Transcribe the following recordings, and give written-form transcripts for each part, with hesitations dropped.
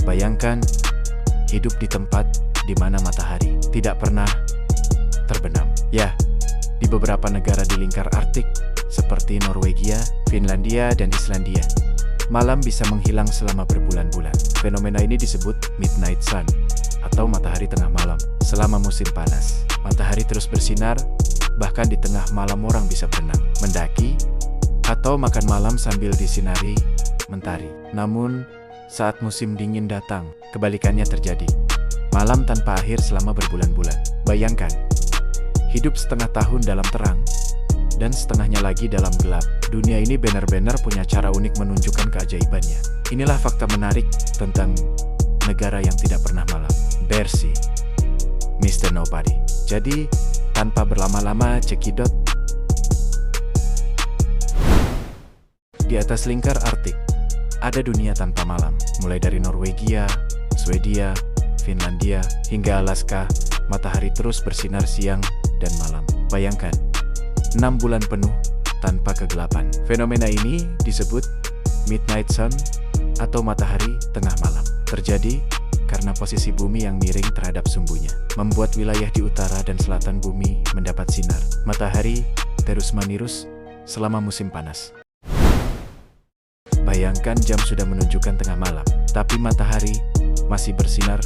Bayangkan hidup di tempat di mana matahari tidak pernah terbenam. Ya, di beberapa negara di lingkar Arktik seperti Norwegia, Finlandia, dan Islandia, malam bisa menghilang selama berbulan-bulan. Fenomena ini disebut midnight sun atau matahari tengah malam. Selama musim panas, matahari terus bersinar, bahkan di tengah malam orang bisa berenang, mendaki, atau makan malam sambil disinari mentari. Namun, saat musim dingin datang, kebalikannya terjadi. Malam tanpa akhir selama berbulan-bulan. Bayangkan, hidup setengah tahun dalam terang, dan setengahnya lagi dalam gelap. Dunia ini benar-benar punya cara unik menunjukkan keajaibannya. Inilah fakta menarik tentang negara yang tidak pernah malam. Versi Mr. Nobody. Jadi, tanpa berlama-lama, cekidot. Di atas lingkar Arktik, ada dunia tanpa malam. Mulai dari Norwegia, Swedia, Finlandia, hingga Alaska, matahari terus bersinar siang dan malam. Bayangkan, 6 bulan penuh tanpa kegelapan. Fenomena ini disebut midnight sun atau matahari tengah malam. Terjadi karena posisi bumi yang miring terhadap sumbunya, membuat wilayah di utara dan selatan bumi mendapat sinar matahari terus-menerus selama musim panas. Bayangkan jam sudah menunjukkan tengah malam, tapi matahari masih bersinar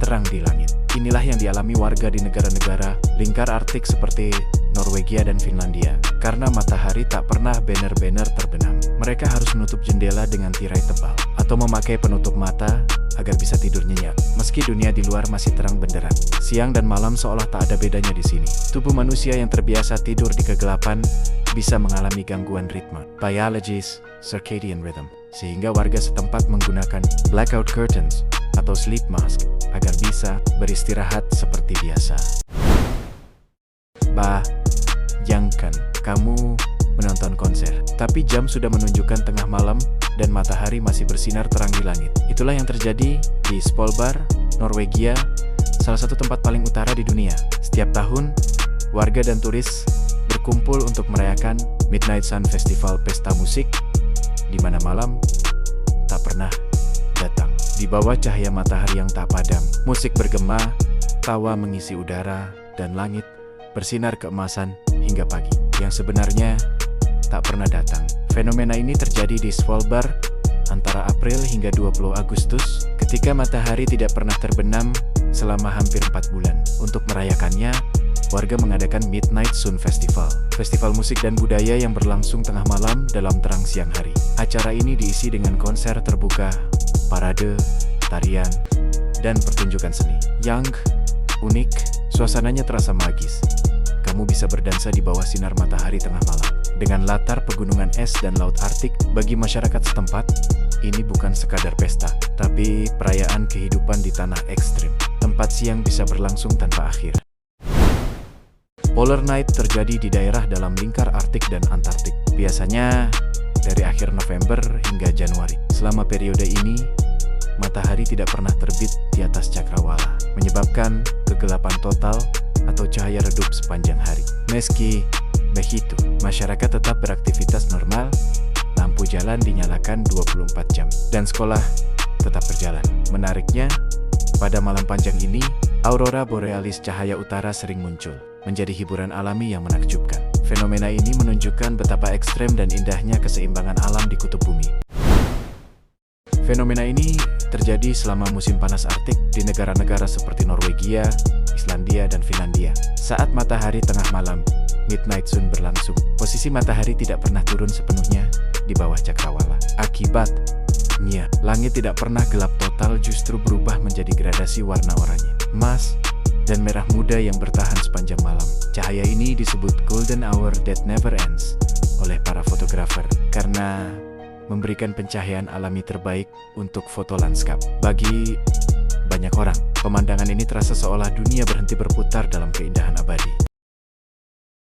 terang di langit. Inilah yang dialami warga di negara-negara lingkar Arktik seperti Norwegia dan Finlandia. Karena matahari tak pernah benar-benar terbenam, mereka harus menutup jendela dengan tirai tebal atau memakai penutup mata agar bisa tidur nyenyak. Meski dunia di luar masih terang benderang, siang dan malam seolah tak ada bedanya di sini. Tubuh manusia yang terbiasa tidur di kegelapan bisa mengalami gangguan ritme, biologis, circadian rhythm, sehingga warga setempat menggunakan blackout curtains atau sleep mask agar bisa beristirahat seperti biasa. Bayangkan kamu menonton konser, tapi jam sudah menunjukkan tengah malam dan matahari masih bersinar terang di langit. Itulah yang terjadi di Svalbard, Norwegia, salah satu tempat paling utara di dunia. Setiap tahun, warga dan turis berkumpul untuk merayakan Midnight Sun Festival, pesta musik di mana malam tak pernah datang. Di bawah cahaya matahari yang tak padam, musik bergema, tawa mengisi udara, dan langit bersinar keemasan hingga pagi, yang sebenarnya tak pernah datang. Fenomena ini terjadi di Svalbard antara April hingga 20 Agustus, ketika matahari tidak pernah terbenam selama hampir 4 bulan. Untuk merayakannya, warga mengadakan Midnight Sun Festival, festival musik dan budaya yang berlangsung tengah malam dalam terang siang hari. Acara ini diisi dengan konser terbuka, parade, tarian, dan pertunjukan seni. Yang unik, suasananya terasa magis. Kamu bisa berdansa di bawah sinar matahari tengah malam. Dengan latar pegunungan es dan laut Arktik, bagi masyarakat setempat, ini bukan sekadar pesta, tapi perayaan kehidupan di tanah ekstrim. Tempat siang bisa berlangsung tanpa akhir. Polar Night terjadi di daerah dalam lingkar Arktik dan Antartik, biasanya dari akhir November hingga Januari. Selama periode ini, matahari tidak pernah terbit di atas cakrawala, menyebabkan kegelapan total atau cahaya redup sepanjang hari. Meski begitu, masyarakat tetap beraktivitas normal, lampu jalan dinyalakan 24 jam, dan sekolah tetap berjalan. Menariknya, pada malam panjang ini, aurora borealis cahaya utara sering muncul, menjadi hiburan alami yang menakjubkan. Fenomena ini menunjukkan betapa ekstrem dan indahnya keseimbangan alam di kutub bumi. Fenomena ini terjadi selama musim panas Arktik di negara-negara seperti Norwegia, Islandia, dan Finlandia. Saat matahari tengah malam, Midnight Sun berlangsung. Posisi matahari tidak pernah turun sepenuhnya di bawah cakrawala. Akibatnya, langit tidak pernah gelap total, justru berubah menjadi gradasi warna oranye, emas, dan merah muda yang bertahan sepanjang malam. Cahaya ini disebut golden hour that never ends oleh para fotografer karena memberikan pencahayaan alami terbaik untuk foto lanskap. Bagi banyak orang, pemandangan ini terasa seolah dunia berhenti berputar dalam keindahan abadi.